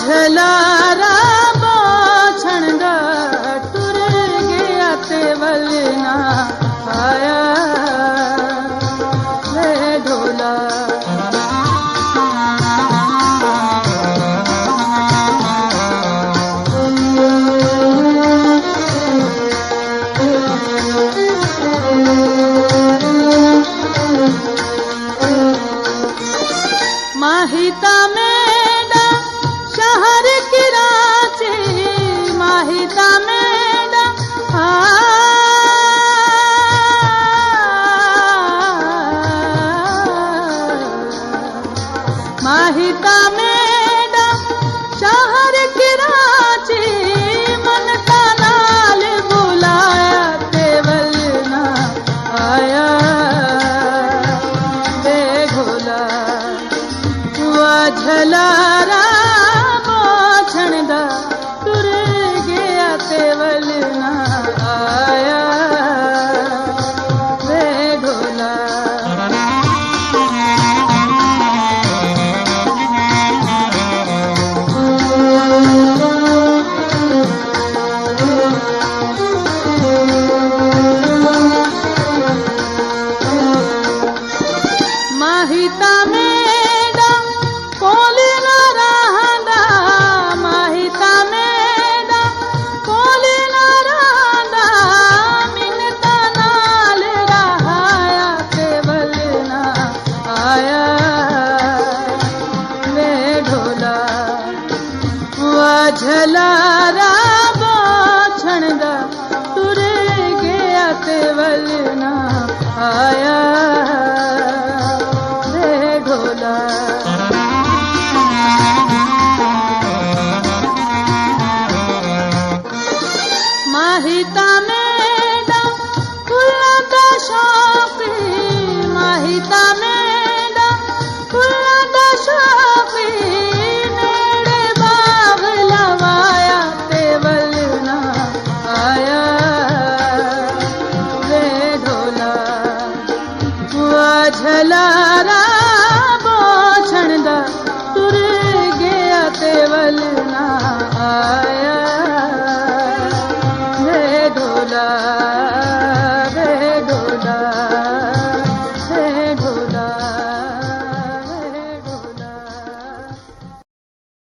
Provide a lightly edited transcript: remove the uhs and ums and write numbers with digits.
झलारा बाछण दा टुर गया ते वलना आया वे ढोला। माहिता मेरा शहर कराची, माहिता मेरा माहिता मेरा शहर कराची, मन का नाल बुलाया ते वलना आया वे घोला। झलारा बाछण दा टुर गया ते वलना आया वे ढोला। माहिता मेरा कोल न रहंदा, माहिता मेरा कोल न रहंदा, मिन्नता नाल रहाया ते वलना आया वे ढोला। झलारा बाछण दा टुर गया ते वलना आया